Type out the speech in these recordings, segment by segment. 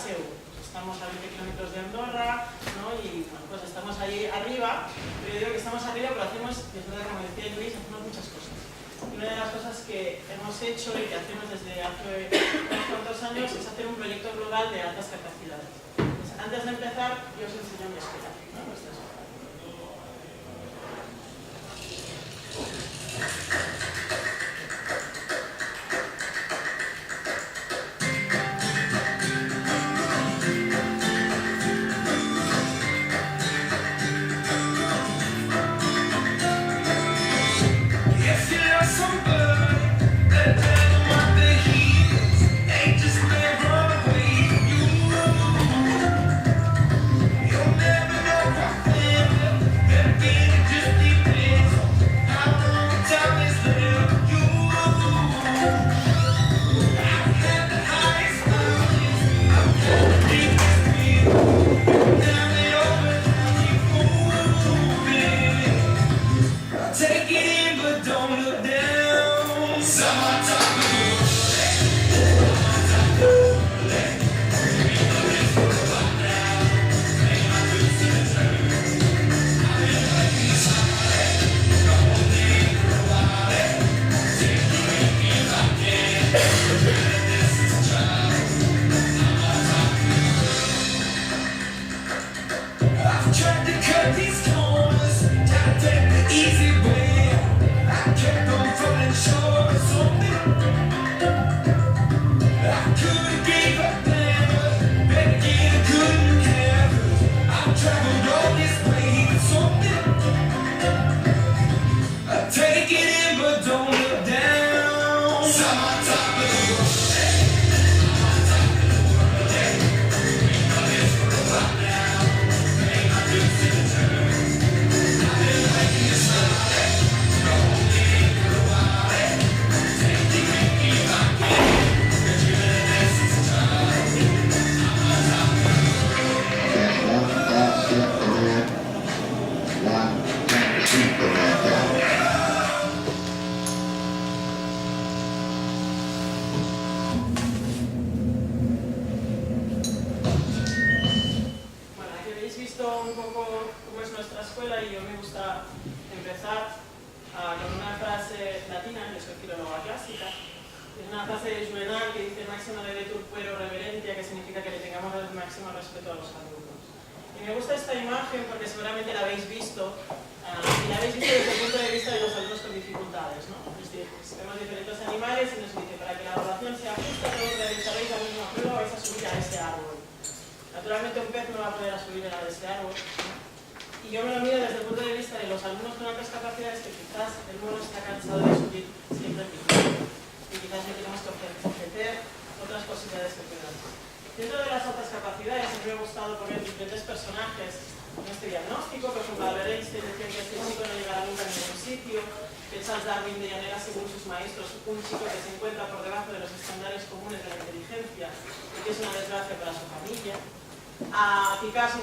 SEU. Estamos a 20 kilómetros de Andorra, ¿no? Y bueno, pues estamos ahí arriba, pero yo digo que estamos arriba, pero hacemos, y es verdad, como decía Luis, hacemos muchas cosas. Y una de las cosas que hemos hecho y que hacemos desde hace unos cuantos años es hacer un proyecto global de altas capacidades. Pues antes de empezar, yo os enseño mi escuela, ¿no? Nuestra escuela.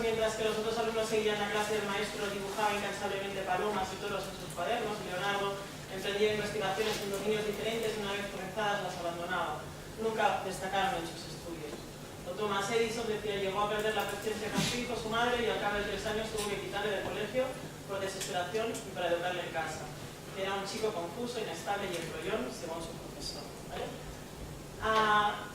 Mientras que los otros alumnos seguían la clase del maestro, dibujaba incansablemente palomas y toros en sus cuadernos. Leonardo emprendía investigaciones en dominios diferentes y una vez comenzadas las abandonaba. Nunca destacaron en sus estudios. O Thomas Edison decía, llegó a perder la presencia con su hijo, su madre, y al cabo de 3 años tuvo que quitarle del colegio por desesperación y para educarle en casa. Era un chico confuso, inestable y embrollón, según su profesor, ¿vale?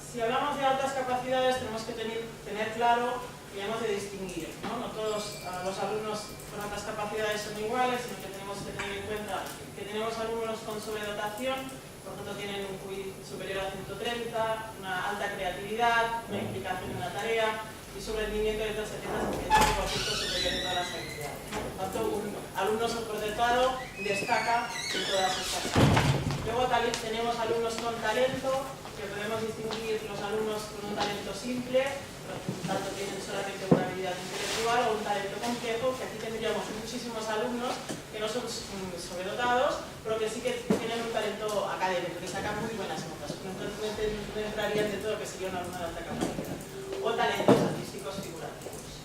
Si hablamos de altas capacidades, tenemos que tener claro que hemos de distinguir, ¿no? No todos los alumnos con altas capacidades son iguales, sino que tenemos que tener en cuenta que tenemos alumnos con sobredotación, por tanto tienen un QI superior a 130, una alta creatividad, una implicación en la tarea y su rendimiento de 375% superior en todas las actividades. Por tanto, un alumno subdotado destaca en todas estas áreas. Luego también tenemos alumnos con talento, que podemos distinguir los alumnos con un talento simple, por tanto tienen solamente una habilidad intelectual, o un talento complejo, que aquí tendríamos muchísimos alumnos que no son sobredotados, pero que sí que tienen un talento académico, que sacan muy buenas notas, pero entonces no entrarían de todo que sería un alumno de alta capacidad. O talentos artísticos figurativos.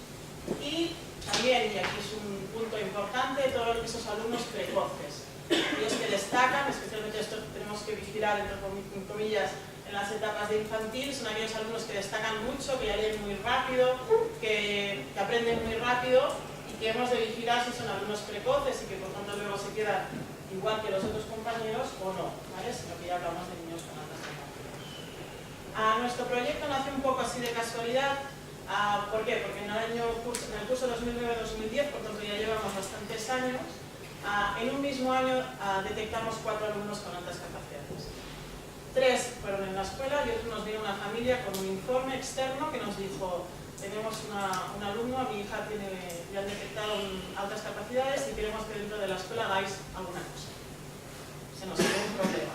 Y también, y aquí es un punto importante, todos esos alumnos precoces. Los que destacan, especialmente esto tenemos que vigilar, entre comillas, en las etapas de infantil son aquellos alumnos que destacan mucho, que ya leen muy rápido, que aprenden muy rápido y que hemos de vigilar si son alumnos precoces y que por tanto luego se quedan igual que los otros compañeros o no, ¿vale? Sino que ya hablamos de niños con altas capacidades. Nuestro proyecto nace un poco así de casualidad. ¿Por qué? Porque en el curso 2009-2010, por tanto ya llevamos bastantes años, en un mismo año detectamos 4 alumnos con altas capacidades. 3 fueron en la escuela y otro nos vino una familia con un informe externo que nos dijo: tenemos un alumno, a mi hija le han detectado altas capacidades y queremos que dentro de la escuela hagáis alguna cosa. Se nos dio un problema,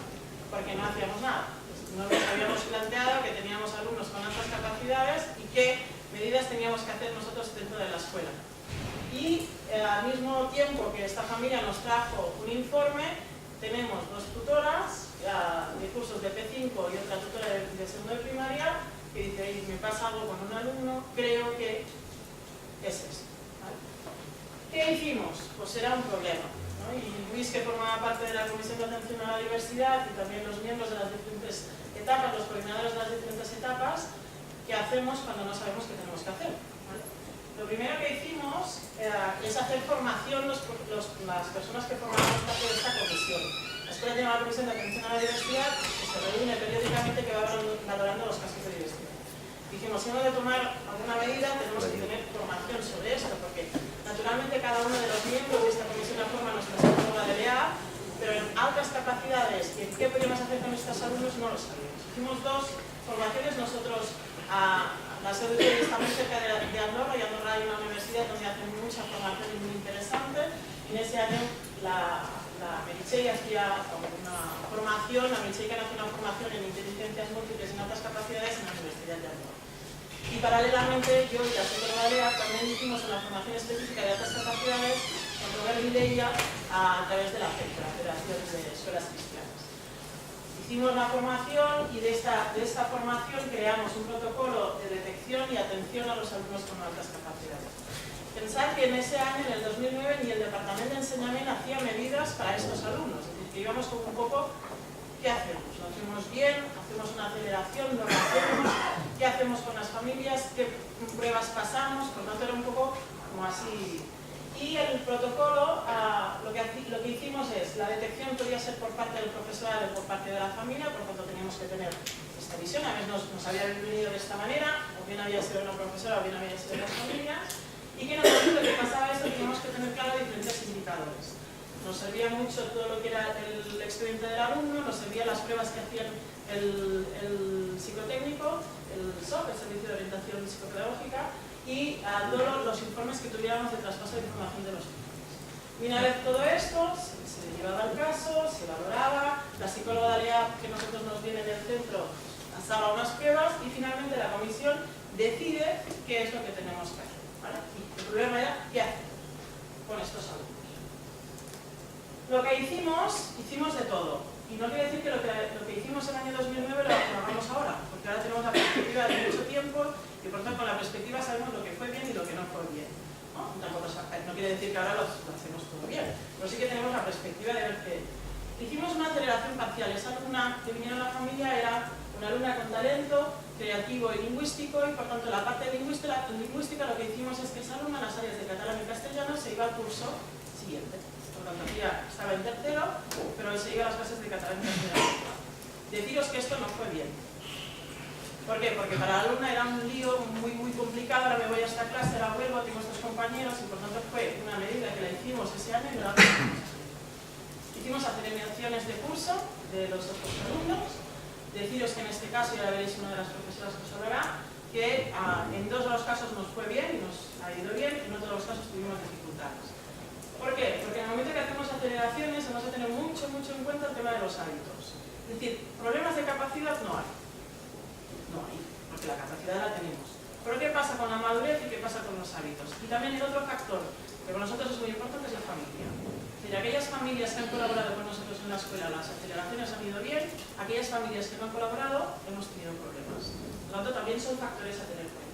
porque no hacíamos nada. No nos habíamos planteado que teníamos alumnos con altas capacidades y qué medidas teníamos que hacer nosotros dentro de la escuela. Y al mismo tiempo que esta familia nos trajo un informe, tenemos 2 tutoras de cursos de P5 y otra tutora de segundo de primaria que dice: me pasa algo con un alumno, creo que es esto, ¿vale? ¿Qué hicimos? Pues era un problema, ¿no? Y Luis, que formaba parte de la Comisión de Atención a la Diversidad, y también los miembros de las diferentes etapas, los coordinadores de las diferentes etapas, ¿qué hacemos cuando no sabemos qué tenemos que hacer? ¿Vale? Lo primero que hicimos es hacer formación las personas que formamos parte de esta comisión. La escuela tiene una comisión de atención a la diversidad que se reúne periódicamente, que va valorando los casos de diversidad. Dijimos: si hemos de tomar alguna medida, tenemos que tener formación sobre esto, porque naturalmente cada uno de los miembros de esta comisión la forma nuestra psicóloga de LEA, pero en altas capacidades y en qué podríamos hacer con estos alumnos no lo sabíamos. Hicimos 2 formaciones nosotros. La sede está muy cerca de Andorra, y Andorra hay una universidad donde hacen mucha formación y muy interesante. Y en ese año la Meritxell hacía una formación, la Meritxell hace una formación en inteligencias múltiples y en altas capacidades en la Universidad de Andorra. Y paralelamente yo y la psicóloga Lea también hicimos una formación específica de altas capacidades con Robert Vilella a través de la FEC, la Federación de Escuelas Cristianas. Hicimos la formación y de esta formación creamos un protocolo de detección y atención a los alumnos con altas capacidades. Pensad que en ese año, en el 2009, ni el Departamento de Enseñamiento hacía medidas para estos alumnos. Es decir, que íbamos como un poco: ¿qué hacemos? ¿Lo hacemos bien? ¿Hacemos una aceleración? ¿No lo hacemos? ¿Qué hacemos con las familias? ¿Qué pruebas pasamos? Por lo tanto, era un poco como así. Y el protocolo, lo que hicimos es: la detección podía ser por parte del profesorado o por parte de la familia, por lo tanto teníamos que tener esta visión. A veces nos había venido de esta manera, o bien había sido una profesora o bien había sido las familias, y que en el momento que pasaba esto teníamos que tener claro diferentes indicadores. Nos servía mucho todo lo que era el expediente del alumno, nos servían las pruebas que hacían el psicotécnico, el SOP, el Servicio de Orientación Psicopedagógica, y todos los informes que tuviéramos de traspaso de información de los alumnos. Y una vez todo esto, se llevaba el caso, se valoraba, la psicóloga de Lea que nosotros nos viene del centro pasaba unas pruebas y finalmente la comisión decide qué es lo que tenemos que hacer, ¿vale? Y el problema era: ¿qué hacer con estos alumnos? Lo que hicimos de todo. Y no quiere decir que lo que hicimos en el año 2009 lo hagamos ahora, porque ahora tenemos la perspectiva de mucho tiempo y por tanto con la perspectiva sabemos lo que fue bien y lo que no fue bien, ¿no? No quiere decir que ahora lo hacemos todo bien, pero sí que tenemos la perspectiva de ver que hicimos una aceleración parcial. Esa alumna que viniera a la familia era una alumna con talento creativo y lingüístico, y por tanto la parte lingüística lo que hicimos es que esa alumna en las áreas de catalán y castellano se iba al curso siguiente. Por tanto, ella estaba en tercero, pero se iba a las clases de catalán y castellano. Deciros que esto no fue bien. ¿Por qué? Porque para la alumna era un lío muy complicado. Ahora me voy a esta clase, ahora vuelvo, tengo estos compañeros, y por tanto fue una medida que la hicimos ese año y no la hicimos. Hicimos aceleraciones de curso de los otros alumnos. Deciros que en este caso, ya veréis una de las profesoras que os hablará, que en 2 de los casos nos fue bien y nos ha ido bien, y en otros de los casos tuvimos dificultades. ¿Por qué? Porque en el momento que hacemos aceleraciones hemos de tener mucho en cuenta el tema de los hábitos. Es decir, problemas de capacidad no hay. No hay, porque la capacidad la tenemos. Pero ¿qué pasa con la madurez y qué pasa con los hábitos? Y también el otro factor, que con nosotros es muy importante, es la familia. Es decir, aquellas familias que han colaborado con nosotros en la escuela, las aceleraciones han ido bien; aquellas familias que no han colaborado, hemos tenido problemas. Por lo tanto, también son factores a tener en cuenta.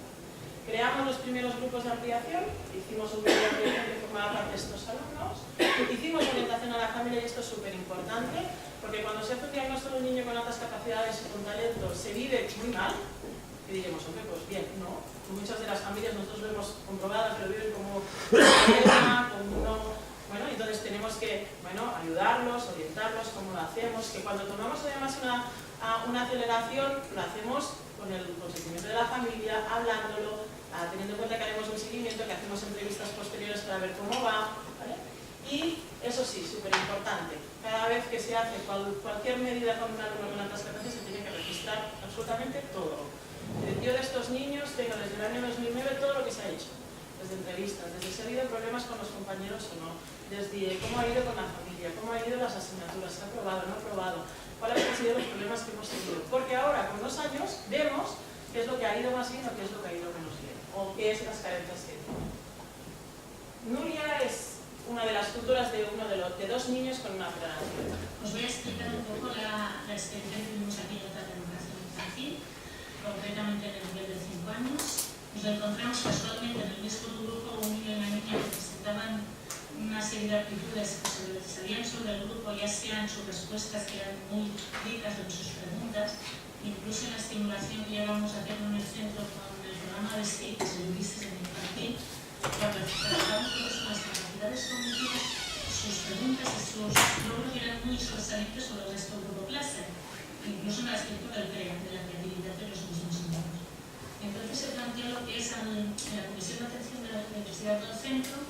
Creamos los primeros grupos de ampliación, hicimos un grupo de ampliación que formaba parte de estos alumnos, hicimos orientación a la familia, y esto es súper importante, Porque cuando se hace un diagnóstico de un niño con altas capacidades y con talento, se vive muy mal, y diremos, hombre, pues bien, no. Muchas de las familias nosotros vemos comprobadas que lo viven como un problema, como uno... Bueno, entonces tenemos que, bueno, ayudarlos, orientarlos, cómo lo hacemos, que cuando tomamos además una aceleración, lo hacemos con el consentimiento de la familia, hablándolo, teniendo en cuenta que haremos un seguimiento, que hacemos entrevistas posteriores para ver cómo va, ¿vale? Y eso sí, súper importante, cada vez que se hace cualquier medida con un alumno con altas capacidades se tiene que registrar absolutamente todo. Yo de estos niños tengo desde el año 2009 todo lo que se ha hecho, desde entrevistas, desde si ha habido problemas con los compañeros o no, desde cómo ha ido con la familia, cómo ha ido las asignaturas, se ha aprobado, no ha aprobado, cuáles han sido los problemas que hemos tenido. Porque ahora, con 2 años, vemos qué es lo que ha ido más bien o qué es lo que ha ido menos bien, o qué es las carencias que tiene. Nuria es una de las tutoras de de 2 niños con una aceleración. Os voy a explicar un poco la experiencia que tuvimos aquí en la educación infantil, concretamente en el nivel de 5 años. Nos encontramos casualmente en el mismo grupo un niño y una niña que presentaban una serie de actitudes que sobresalían sobre el grupo, ya sean sus respuestas que eran muy ricas en sus preguntas, incluso en la estimulación que llevamos a hacer en el centro con el programa de skate que se lo viste en el infantil, cuando trabajamos con las capacidades cognitivas, sus preguntas y sus logros eran muy sobresalientes sobre el resto del grupo clase, incluso en la escritura del CREA, de la creatividad de los mismos niños. Entonces se planteó lo que es en la Comisión de Atención de la Universidad del Centro,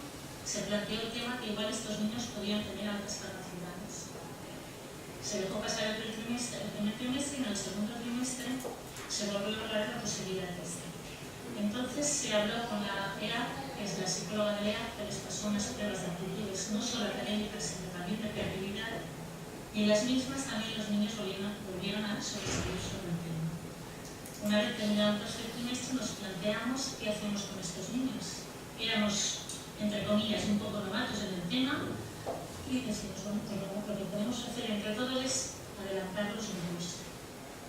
se planteó el tema que igual estos niños podían tener altas capacidades. Se dejó pasar el primer trimestre y en el segundo trimestre se volvió a hablar de la posibilidad de este. Entonces se habló con la EA, que es la psicóloga de EA, que les pasó unas pruebas de actitudes no solo académicas, sino también de creatividad, y en las mismas también los niños volvieron a sobresalir sobre el tema. Una vez terminado el tercer trimestre nos planteamos qué hacemos con estos niños. Éramos, entre comillas, un poco novatos en el tema y decimos, bueno, pues lo que podemos hacer entre todos es adelantarlos un curso,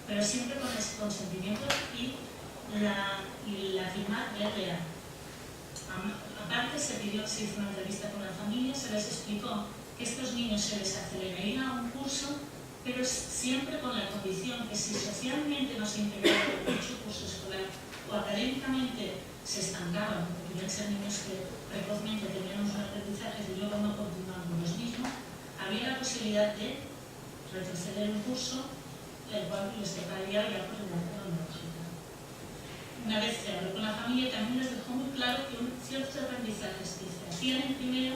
pero siempre con ese consentimiento y la firma de REA. Aparte se hizo una entrevista con la familia, se les explicó que estos niños se les aceleraría un curso, pero siempre con la condición que si socialmente no se integraban en su curso escolar o académicamente se estancaban, porque podían ser niños que precozmente tenían unos aprendizajes y luego no continuaban con los mismos, había la posibilidad de retroceder un curso, el cual les tocaría ya por la universidad. Una vez se habló con la familia, también les dejó muy claro que ciertos aprendizajes que se hacían en primero,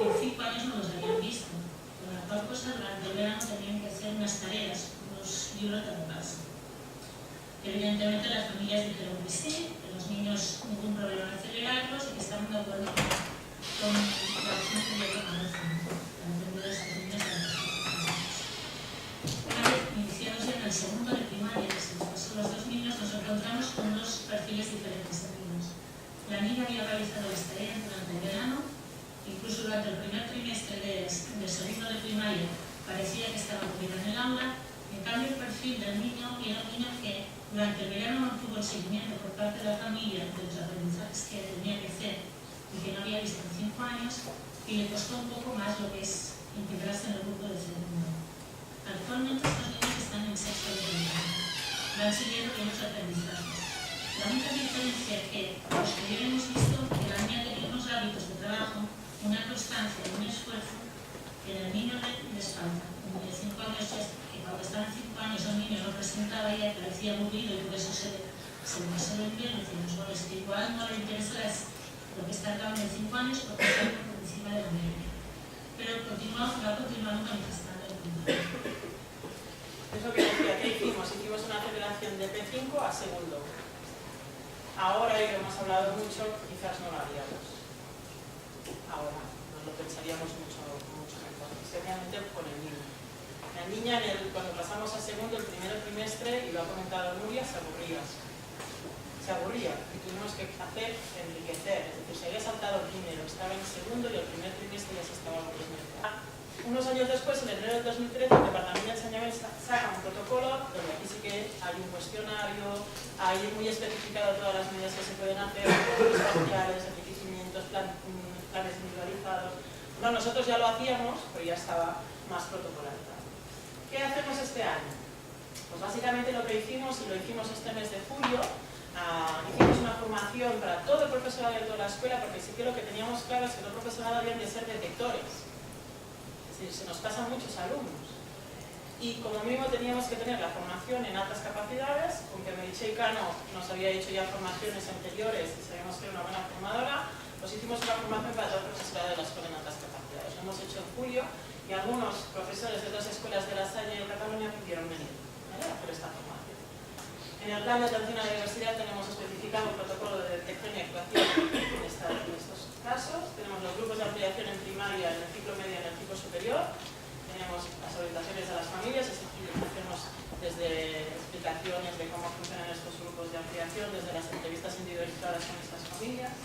en 5 años no los habían visto. Con la cual cosa, durante el verano tenían que hacer unas tareas, unos libros de repaso. Evidentemente las familias dijeron que sí, que los niños ningún problema en acelerarlos y que estaban de acuerdo con la opción que dio tomar el centro, para entender a estos niños de las capacidades. Una vez iniciados ya en el segundo de primaria, que se les pasó los 2 niños, nos encontramos con 2 perfiles diferentes de niños. La niña había realizado las tareas durante el verano, incluso durante el primer trimestre del segundo de primaria parecía que estaba metida en el aula. En cambio, el perfil del niño era un niño que durante el verano no tuvo el seguimiento por parte de la familia de los aprendizajes que tenía que hacer y que no había visto en 5 años, y le costó un poco más lo que es integrarse en el grupo de segundo. Actualmente estos niños están en sexto de primaria, van siguiendo unos aprendizajes. La única diferencia es que los que ya hemos visto que la niña tenía unos hábitos de trabajo, una constancia y un esfuerzo que en el niño les falta. En el 5 años, que cuando estaban 5 años el niño no presentaba ya, parecía aburrido y por eso se le pasó el invierno. Decimos, bueno, es que igual no le interesa lo que está acabando en 5 años porque está por encima de la media. Pero va continuando manifestando el punto. Es lo que decía, ¿qué hicimos? Hicimos una aceleración de P5 a segundo. Ahora, y que hemos hablado mucho, quizás no lo haríamos. Ahora, nos lo pensaríamos mucho mejor, especialmente con el niño. La niña, cuando pasamos a segundo, el primer trimestre, y lo ha comentado Nuria, se aburría. Y tuvimos que enriquecer. Es decir, se había saltado el primero, estaba en segundo y el primer trimestre ya se estaba aburriendo. Unos años después, en enero del 2013, el Departamento de Enseñanza saca un protocolo donde aquí sí que hay un cuestionario, hay muy especificado todas las medidas que se pueden hacer, planes parciales, enriquecimientos, planes individualizados. No, nosotros ya lo hacíamos, pero ya estaba más protocolarizado. ¿Qué hacemos este año? Pues básicamente lo que hicimos, y lo hicimos este mes de julio, hicimos una formación para todo el profesorado de toda la escuela, porque sí que lo que teníamos claro es que los profesorados habían de ser detectores. Es decir, se nos pasan muchos alumnos. Y como mínimo teníamos que tener la formación en altas capacidades, aunque Meritxell Cano nos había hecho ya formaciones anteriores y sabíamos que era una buena formadora, pues hicimos una formación para todo el profesorado de la escuela en altas capacidades. Lo hemos hecho en julio y algunos profesores de otras escuelas de La Salle y de Cataluña pudieron venir, ¿vale?, a hacer esta formación. En el plan de atención a la diversidad tenemos especificado un protocolo de detección y actuación en estos casos. Tenemos los grupos de ampliación en primaria, en el ciclo medio y en el ciclo superior. Tenemos las orientaciones a las familias, es decir, hacemos desde explicaciones de cómo funcionan estos grupos de ampliación, desde las entrevistas individualizadas con estas familias.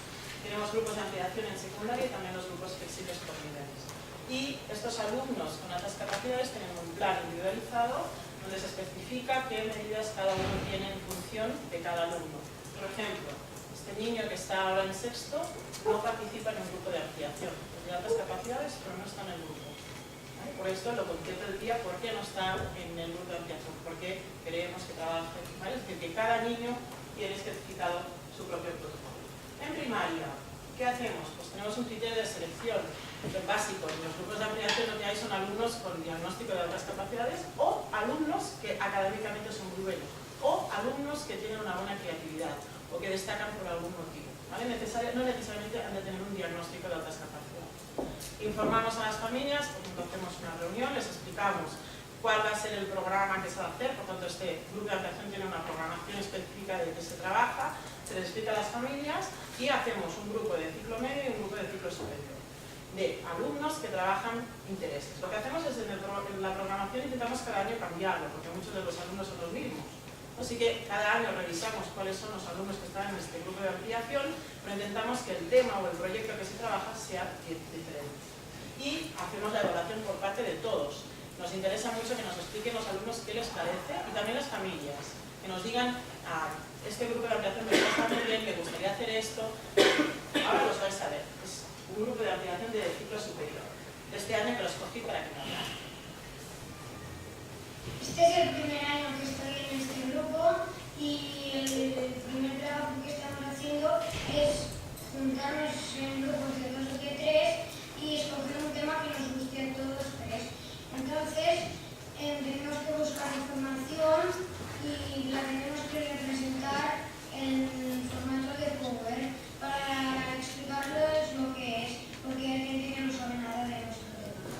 Tenemos grupos de ampliación en secundaria y también los grupos flexibles por niveles. Y estos alumnos con altas capacidades tienen un plan individualizado donde se especifica qué medidas cada uno tiene en función de cada alumno. Por ejemplo, este niño que está ahora en sexto no participa en un grupo de ampliación, es de altas capacidades, pero no está en el grupo. Por esto lo contempla el día por qué no está en el grupo de ampliación, porque creemos que trabaje, ¿vale? Es decir, que cada niño tiene especificado su propio protocolo. En primaria, ¿qué hacemos? Pues tenemos un criterio de selección básico. En los grupos de ampliación lo que hay son alumnos con diagnóstico de altas capacidades o alumnos que académicamente son muy buenos o alumnos que tienen una buena creatividad o que destacan por algún motivo, ¿vale? No necesariamente han de tener un diagnóstico de altas capacidades. Informamos a las familias, porque hacemos una reunión, les explicamos cuál va a ser el programa que se va a hacer. Por tanto, este grupo de ampliación tiene una programación específica de que se trabaja, se les explica a las familias y hacemos un grupo de ciclo medio y un grupo de ciclo superior de alumnos que trabajan intereses. Lo que hacemos es en la programación intentamos cada año cambiarlo, porque muchos de los alumnos son los mismos. Así que cada año revisamos cuáles son los alumnos que están en este grupo de ampliación, pero intentamos que el tema o el proyecto que se trabaja sea diferente. Y hacemos la evaluación por parte de todos. Nos interesa mucho que nos expliquen los alumnos qué les parece y también las familias. Que nos digan, este grupo de ampliación me está muy bien, me gustaría hacer esto. Ahora los vais a ver. Es un grupo de ampliación de ciclo superior. De este año que los cogí para que me hablen. Este es el primer año que estoy en este grupo y el primer trabajo que estamos haciendo es juntarnos en grupos de 2 o de 3 y escoger un tema que nos guste a todos 3. Entonces, tenemos que buscar información y la tenemos que representar en formato de Power para explicarles lo que es, porque hay gente que no sabe nada de nuestro tema.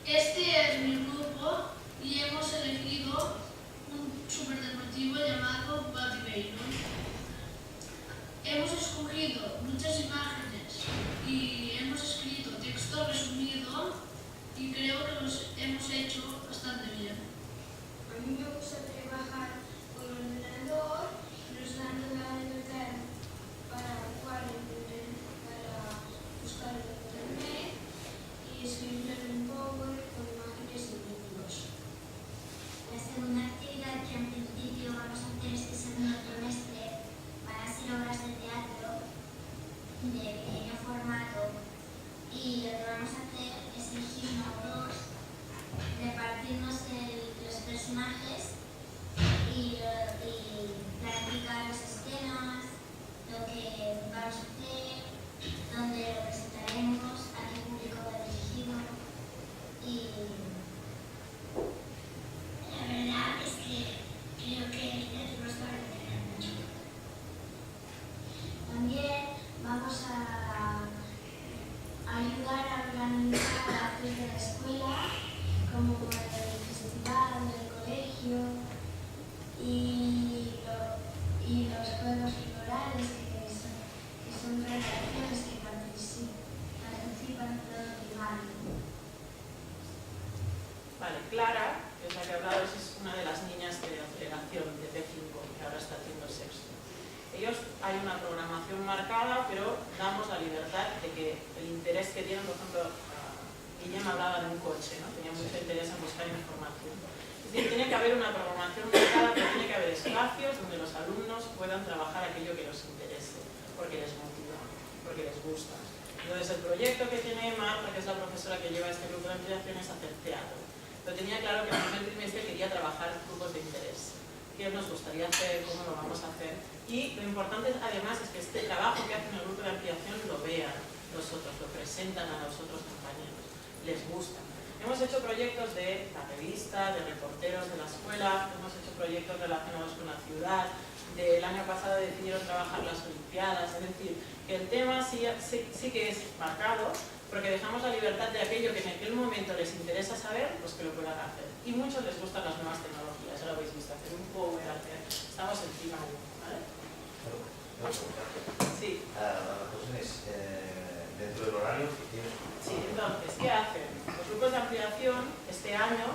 Este es mi grupo y hemos elegido un superdeportivo llamado Body Baylor. Hemos escogido muchas imágenes y hemos escrito texto resumido y creo que los hemos hecho bastante bien. A mí me gusta trabajar con el ordenador, nos dan la libertad para jugar para buscar en internet y escribir en Power con imágenes y vídeos. La segunda actividad que en principio vamos a hacer este segundo trimestre van a ser obras de teatro de pequeño formato y lo que vamos a hacer es elegir una o dos, repartirnos los personajes y planificar las escenas, lo que vamos a hacer, dónde lo presentaremos, a qué público va dirigido y la verdad es que creo que nos va a entretener mucho. También vamos a ayudar a organizar actos de la escuela, como el festival del colegio y los juegos florales, que son relaciones que participan todo el primario. Vale, Clara, que es la que ha hablado, es una de las niñas de aceleración de P5, que ahora está haciendo sexto. Ellos hay una programación marcada, pero damos la libertad de que el interés que tienen, por ejemplo, Guillem hablaba de un coche, ¿no? Tenía mucho interés en buscar información. Es decir, tiene que haber una programación marcada, pero tiene que haber espacios donde los alumnos puedan trabajar aquello que les interese, porque les motiva, porque les gusta. Entonces, el proyecto que tiene Marta, que es la profesora que lleva este grupo de ampliación, es hacer teatro. pero tenía claro que en el primer trimestre quería trabajar grupos de interés. ¿Qué nos gustaría hacer? ¿Cómo lo vamos a hacer? Y lo importante además es que este trabajo que hacen en el grupo de ampliación lo vean los otros, lo presentan a los otros compañeros, les gusta. Hemos hecho proyectos de la revista, de reporteros de la escuela, hemos hecho proyectos relacionados con la ciudad, del año pasado decidieron trabajar las Olimpiadas, es decir, que el tema sí que es marcado, porque dejamos la libertad de aquello que en aquel momento les interesa saber, pues que lo puedan hacer. Y muchos les gustan las nuevas tecnologías, ya lo habéis visto, hacer un power, estamos encima de uno, ¿vale? Sí. La cuestión es, dentro del horario que tienes. Sí, entonces, ¿qué hacen? Los grupos de ampliación, este año,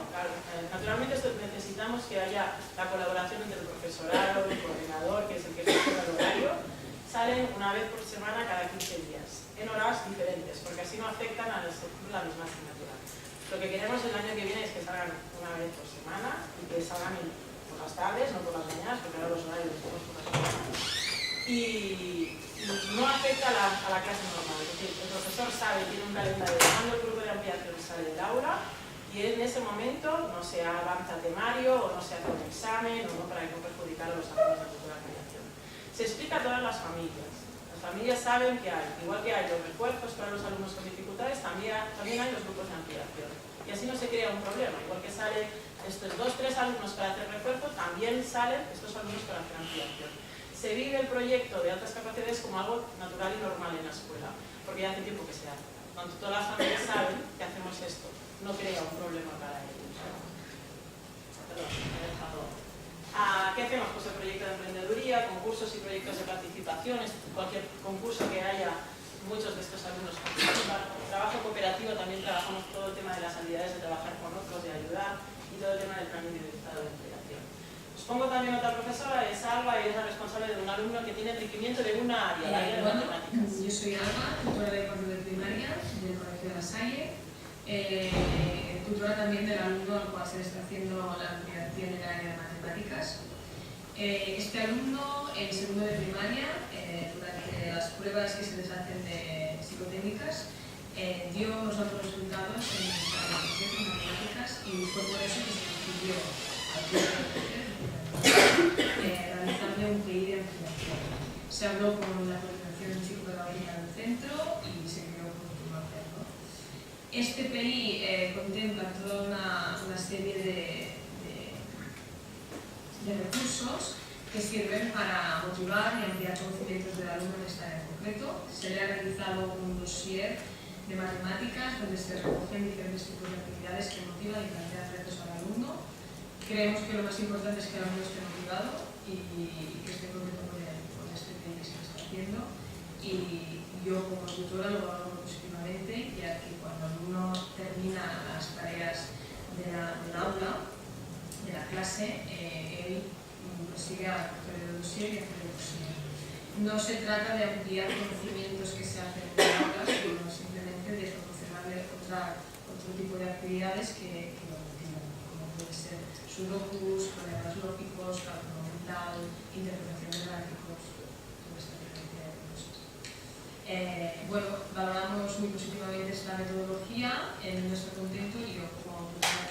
naturalmente necesitamos que haya la colaboración entre el profesorado, el coordinador, que es el que gestiona el horario, salen una vez por semana cada 15 días, en horas diferentes, porque así no afectan a la misma asignatura. Lo que queremos el año que viene es que salgan una vez por semana y que salgan por las tardes, no por las mañanas, porque ahora los horarios los tenemos por las mañanas. Y no afecta a la clase normal, es decir, el profesor sabe, tiene un calendario de cuando el grupo de ampliación sale del aula y en ese momento no se avanza el temario o no se hace un examen o no, para no perjudicar a los alumnos del grupo de ampliación. Se explica a todas las familias. Las familias saben que hay, igual que hay los refuerzos para los alumnos con dificultades, también hay los grupos de ampliación. Y así no se crea un problema, igual que salen estos 2 o 3 alumnos para hacer refuerzo, también salen estos alumnos para hacer ampliación. Se vive el proyecto de altas capacidades como algo natural y normal en la escuela, porque ya hace tiempo que se hace. Cuando todas las familias saben que hacemos esto, no crea un problema para ellos. Perdón, me he dejado. ¿Qué hacemos? Pues el proyecto de emprendeduría, concursos y proyectos de participación, cualquier concurso que haya, muchos de estos alumnos participan. Trabajo cooperativo, también trabajamos todo el tema de las habilidades de trabajar con otros, de ayudar, y todo el tema del plan individualizado de empleación. Os pongo también otra profesora, es Alba, y es la responsable de un alumno que tiene enriquecimiento de una área, la área de matemáticas. Yo soy Alba, tutora de cuarto de primaria del Colegio de La Salle, tutora también del alumno al cual se le está haciendo la ampliación en el área de matemáticas. Este alumno, en segundo de primaria, durante las pruebas que se les hacen de psicotécnicas, dio unos altos resultados en matemáticas y fue por eso que se decidió realizando un PI de ampliación. Se habló con la coordinación psicopedagógica del centro y se creó un último hacerlo. Este PI contempla toda una serie de recursos que sirven para motivar y ampliar conocimientos del alumno en esta área en concreto. Se le ha realizado un dossier de matemáticas donde se recogen diferentes tipos de actividades que motivan y plantean retos al alumno. Creemos que lo más importante es que el alumno esté motivado y que esté contento con este PI que se está haciendo. Y yo como tutora lo valoro positivamente, ya que cuando el alumno termina las tareas del aula, de la clase, él sigue a la recogida del dossier y hace el dossier. No se trata de ampliar conocimientos que se hacen en el aula, sino simplemente de proporcionarle otro tipo de actividades que lo motivan, como puede ser sudokus, problemas lógicos, cálculo mental, interpretación de gráficos, toda esta cantidad de cosas. Bueno, valoramos muy positivamente esta metodología, no está contento y yo como tutora.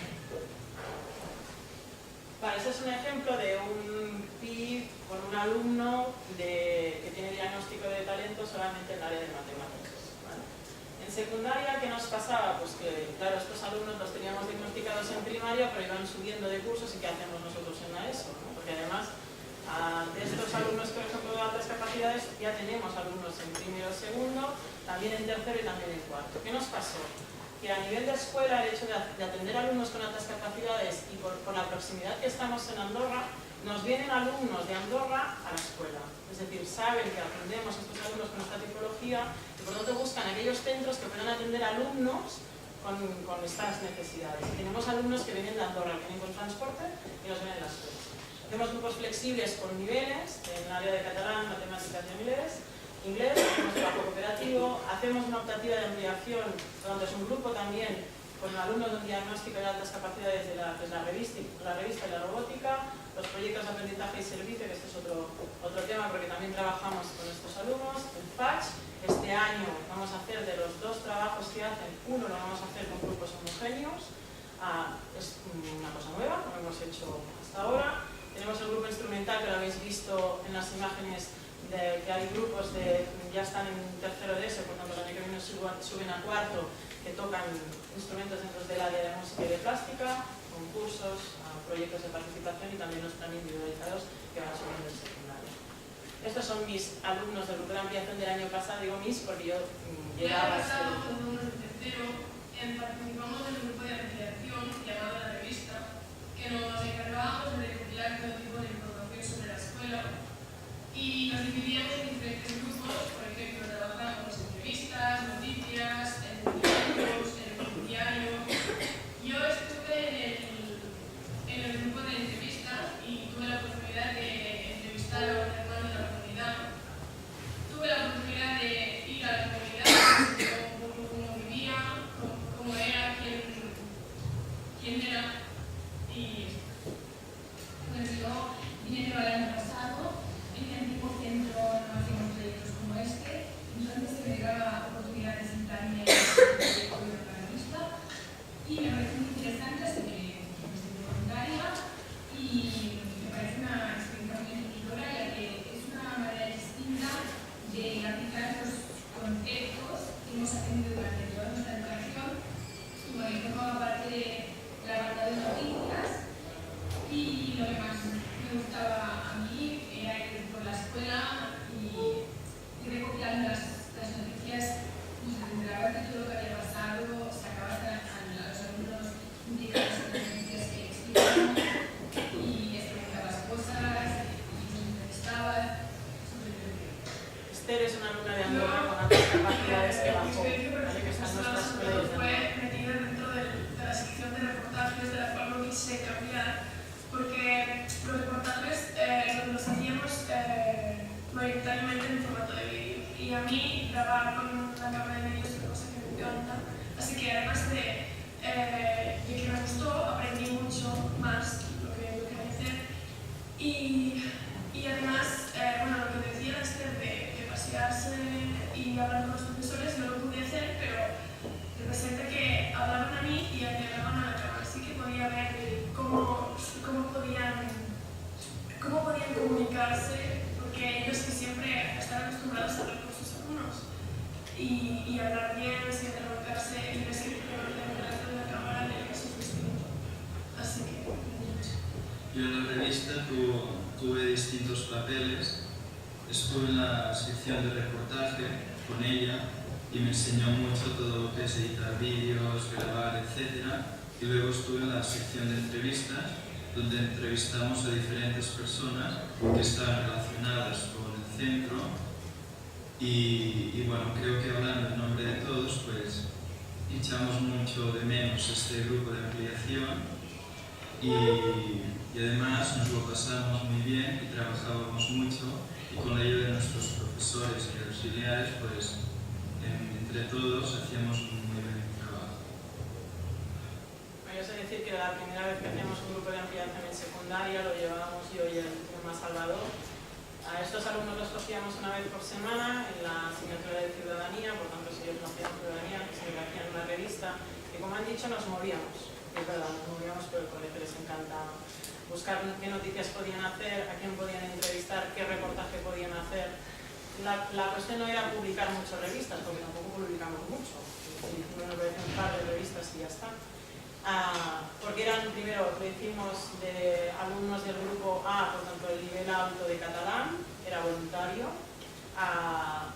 Vale, este es un ejemplo de un PI con un alumno que tiene diagnóstico de talento solamente en el área de matemáticas. ¿Vale? En secundaria, ¿qué nos pasaba? Pues que, claro, estos alumnos los teníamos diagnosticados en primaria, pero iban subiendo de cursos y ¿qué hacemos nosotros en la ESO? ¿No? Porque además, de estos alumnos, por ejemplo, de altas capacidades, ya tenemos alumnos en primero o segundo, también en tercero y también en cuarto. ¿Qué nos pasó? Que a nivel de escuela, el hecho de atender alumnos con altas capacidades y por la proximidad que estamos en Andorra, nos vienen alumnos de Andorra a la escuela. Es decir, saben que atendemos a estos alumnos con esta tipología y por lo tanto buscan aquellos centros que puedan atender alumnos con estas necesidades. Y tenemos alumnos que vienen de Andorra, que vienen con transporte y nos ven en la escuela. Hacemos grupos flexibles con niveles, en el área de catalán, matemáticas y inglés, hacemos trabajo cooperativo, hacemos una optativa de ampliación, donde es un grupo también con alumnos de un diagnóstico de altas capacidades de la revista y la robótica, los proyectos de aprendizaje y servicio, que este es otro tema porque también trabajamos con estos alumnos, el FACH. Este año vamos a hacer de los 2 trabajos que hacen, uno lo vamos a hacer con grupos homogéneos, Es una cosa nueva, no lo hemos hecho hasta ahora. Tenemos el grupo instrumental, que lo habéis visto en las imágenes, de que hay grupos ya están en tercero de ESO, por tanto el año que viene suben a cuarto, que tocan instrumentos dentro del área de música y de plástica, concursos, proyectos de participación y también los plan individualizados que van subiendo el secundario. Estos son mis alumnos del grupo de ampliación del año pasado, digo mis porque yo llegaba a ser... Participamos del grupo de ampliación llamado La Revista, que nos encargábamos de recopilar todo tipo de información sobre la escuela y nos dividíamos en diferentes grupos. Por ejemplo, trabajábamos en entrevistas, noticias, en libros, en el diario. Yo estuve en el grupo de entrevistas y tuve la oportunidad de entrevistar a un hermano de la comunidad. Tuve la oportunidad de ir a la comunidad, cómo vivía, cómo era, quién era. Y pues yo vine el año pasado, en el antiguo centro no hacíamos proyectos como este, entonces se me dio la oportunidad de sentarme en el proyecto de la revista y me parece muy interesante, así que me siento voluntaria y me parece una experiencia muy enriquecedora, ya que es una manera distinta de aplicar los conceptos que hemos aprendido durante toda nuestra educación. Y bueno, yo formaba parte de la banda de noticias y lo que más me gustaba a mí era ir por la escuela y recopilando las noticias, nos enterabas de todo lo que había pasado, sacabas a los alumnos implicados en las noticias que explicaban y les preguntabas cosas y los entrevistabas. Esther es una alumna de Andorra con altas capacidades que bajó, ¿vale? Que está en nuestra escuela desde fue metida dentro de la sección de reportajes, de la cual no quise cambiar, porque los reportajes los hacíamos mayoritariamente en formato de vídeo y a mí grabar con la cámara de vídeo es una cosa que me encanta, así que además de que me gustó, aprendí mucho más lo que hay que hacer y además, bueno, lo que decía Esther de pasearse y hablar con los profesores no lo pude hacer, pero representa que hablaban a mí y me hablaban a la cámara, así que podía ver cómo podían comunicarse, porque ellos que siempre están acostumbrados a hablar con sus alumnos y hablar bien, sin interromperse, y ves que delante de la cámara de eso es distinto. Así que, yo en la revista tuve distintos papeles. Estuve en la sección de reportaje con ella y me enseñó mucho todo lo que es editar vídeos, grabar, etc. Y luego estuve en la sección de entrevistas, donde entrevistamos a diferentes personas que están relacionadas con el centro y bueno, creo que hablando en nombre de todos, pues echamos mucho de menos este grupo de ampliación y además nos lo pasamos muy bien y trabajábamos mucho y con la ayuda de nuestros profesores y auxiliares, pues entre todos hacíamos un muy buen trabajo. Yo sé decir que la primera vez que hacíamos un grupo de ampliación en secundaria lo llevábamos yo y el más Salvador. A estos alumnos los cogíamos una vez por semana en la asignatura de ciudadanía, por tanto si ellos no hacían ciudadanía, pues se hacían una revista y como han dicho nos movíamos. Es verdad, nos movíamos por el colegio, les encanta buscar qué noticias podían hacer, a quién podían entrevistar, qué reportaje podían hacer. La cuestión no era publicar muchas revistas, porque tampoco publicamos mucho. Bueno, lo decían un par de revistas y ya está. Porque eran, primero, lo hicimos de alumnos del grupo A, por tanto el nivel alto de catalán, era voluntario,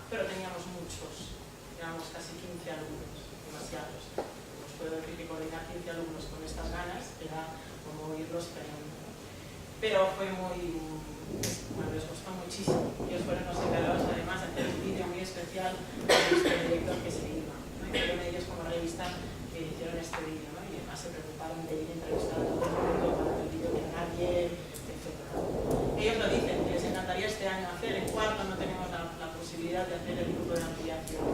pero teníamos muchos, éramos casi 15 alumnos, demasiados. Os puedo decir que coordinar 15 alumnos con estas ganas era como irlos frenando. Pero fue muy, bueno, les costó muchísimo. Ellos fueron los encargados además de hacer un vídeo muy especial de nuestro director que se iba, ¿no? Y fueron ellos como revista que hicieron este vídeo, ¿no? Y además se preocuparon de ir a entrevistar a todo el mundo para que el vídeo quedara bien, etc. Ellos lo dicen, que les encantaría este año hacer. En cuarto no tenemos la posibilidad de hacer el grupo de ampliación.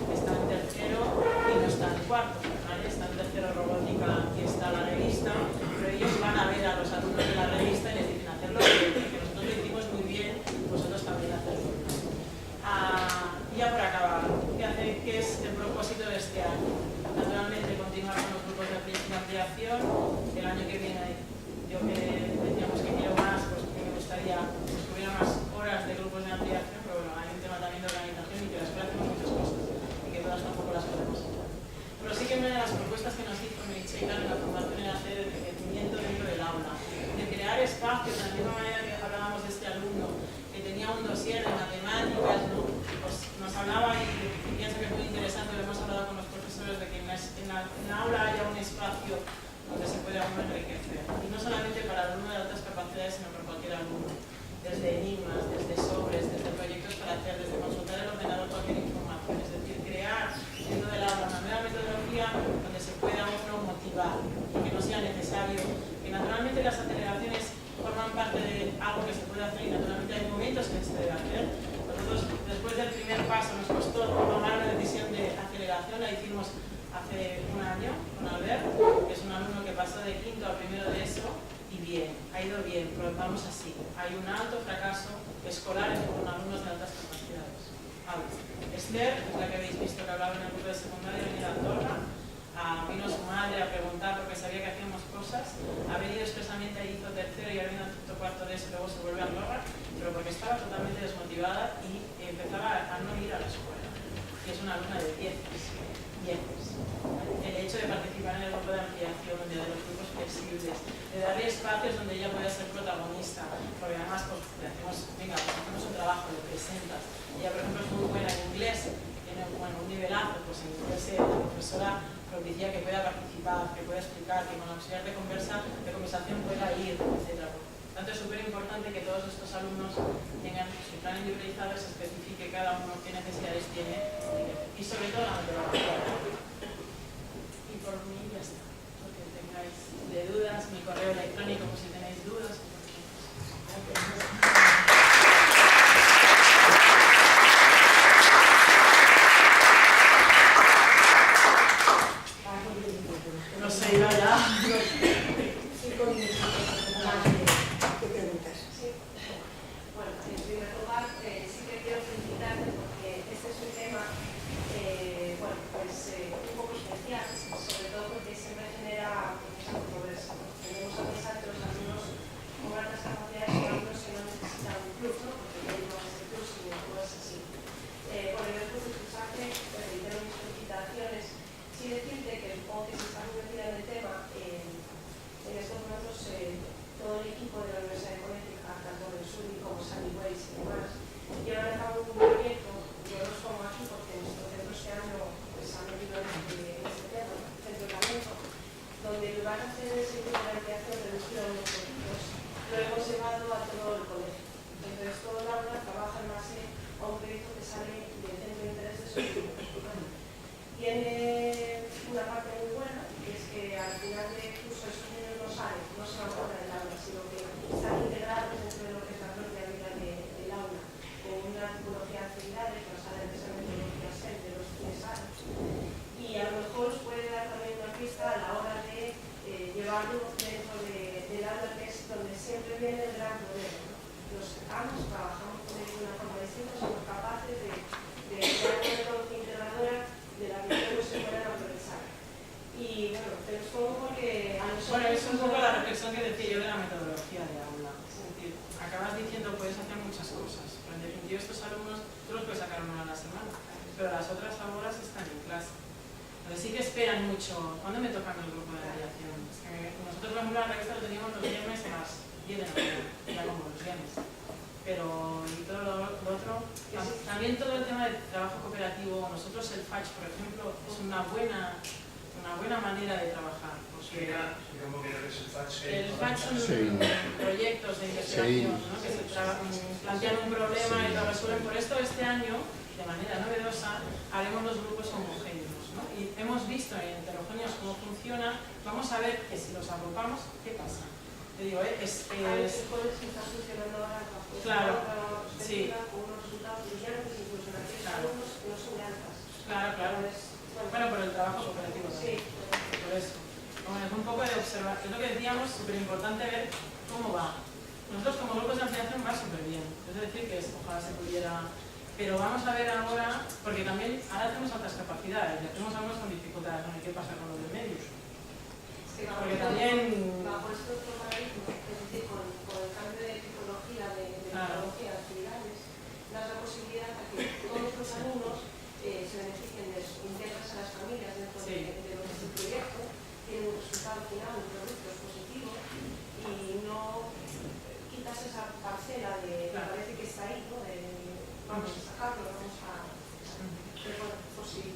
Está en tercero y no está en cuarto, ¿vale? Está en tercero robótica y está la revista, pero ellos van a ver a los alumnos de la revista y les dicen hacerlo bien, porque nosotros lo hicimos muy bien, vosotros también hacerlo. Ya por acabar, ¿qué es el propósito de este año? Naturalmente continuar con los grupos de ampliación, pasó de quinto a primero de ESO y bien, ha ido bien, pero vamos así. Hay un alto fracaso escolar con alumnos de altas capacidades. Esther, la que habéis visto que hablaba en el grupo de secundaria, venía a Andorra, vino su madre a preguntar porque sabía que hacíamos cosas, ha venido expresamente ahí, hizo tercero y ha venido a cuarto de ESO, luego se vuelve a Andorra, pero porque estaba totalmente desmotivada y empezaba a no ir a la escuela. Y es una alumna de 10. El hecho de participar en el grupo de ampliación, de los grupos flexibles, de darle espacios donde ella pueda ser protagonista, porque además pues, le hacemos, venga, pues hacemos un trabajo, lo presentas. Ella, por ejemplo, es muy buena en inglés, tiene un nivelazo, pues en inglés la profesora propicia que pueda participar, que pueda explicar, que con la auxiliar de conversación pueda ir, etc. Por tanto, es súper importante que todos estos alumnos tengan su plan individualizado, se especifique cada uno qué necesidades tiene y sobre todo la metodología. Y por mí ya está. Lo que tengáis de dudas, mi correo electrónico por si tenéis dudas. No sé, iba ya. Bueno, en primer lugar, sí que quiero felicitarte porque este es un tema un poco especial, sobre todo porque siempre genera controversia. Tenemos a pensar que los alumnos con altas capacidades son alumnos que no necesitan un plus, ¿no? Porque no hay más de plus y no es así. Bueno, yo después de escucharte, reitero mis felicitaciones. Sí decirte que supongo que si estás muy metida en el tema, en estos momentos todo el equipo de la Universidad de Connecticut, tanto del SUNY como Sunny Ways y demás, llevan a cabo un proyecto, yo no os pongo aquí porque nuestro centro este año pues, ha metido en este tema, centro de talento, donde van a hacer el servicio de ampliación reducido en los proyectos, lo hemos llevado a todo el colegio. Entonces todo el aula trabaja en base a un proyecto que sale del centro de interés de su equipo. Tiene una parte muy buena, que es que al final del curso esos niños no salen, no se van fuera del aula, sino que están integrados dentro de lo que es la propia vida del aula, con una tipología de actividades que nos sale precisamente los días de los fines años. Y a lo mejor os puede dar también una pista a la hora de llevarlo dentro del aula, que es donde siempre viene el gran problema, ¿no? Los sacamos, trabajamos con ellos de una forma distinta, somos capaces de crear una metodología integradora de la que todos se puedan aprovechar. Y bueno, te lo pongo porque a nosotros... Bueno, es un poco la reflexión que decía yo de la metodología de aula. Es decir, acabas diciendo puedes hacer muchas cosas, pero en definitiva estos alumnos tú los puedes sacar una a la semana, pero las otras horas están en clase. Entonces sí que esperan mucho. ¿Cuándo me toca el grupo de mediación? Es que nosotros, por ejemplo, la revista lo teníamos los viernes a las 10 de la mañana, ya como los viernes. Pero y todo lo otro, también todo el tema del trabajo cooperativo, nosotros el FACH, por ejemplo, es una buena manera de trabajar. El FACH son proyectos de investigación, ¿no? Que se plantean un problema y lo resuelven. Por esto este año, de manera novedosa, haremos los grupos homogéneos, ¿no? Y hemos visto en heterogéneos cómo funciona. Vamos a ver que si los agrupamos, ¿qué pasa? Te digo, está funcionando ahora claro, sí. con unos resultados brillantes, incluso en aquellos alumnos que no son de altas. Claro. Bueno, por el trabajo cooperativo también. Sí. Por eso. Bueno, es un poco de observar. Es lo que decíamos, súper importante ver cómo va. Nosotros como grupos de ampliación va súper bien. Es decir, que ojalá se pudiera... Pero vamos a ver ahora, porque también ahora tenemos altas capacidades, ya tenemos algunos con dificultades. ¿Qué pasa con los de medios? Porque también... Bajo este otro paradigma, es decir, con el cambio de tipología, de metodología, de actividades, da la posibilidad de que todos los alumnos se beneficien de integras a las familias dentro de lo que es el proyecto, tienen un resultado final, un producto positivo, y no quitas esa parcela de que parece que está ahí, ¿no? Vamos a sacarlo, vamos a... Pero bueno, por si...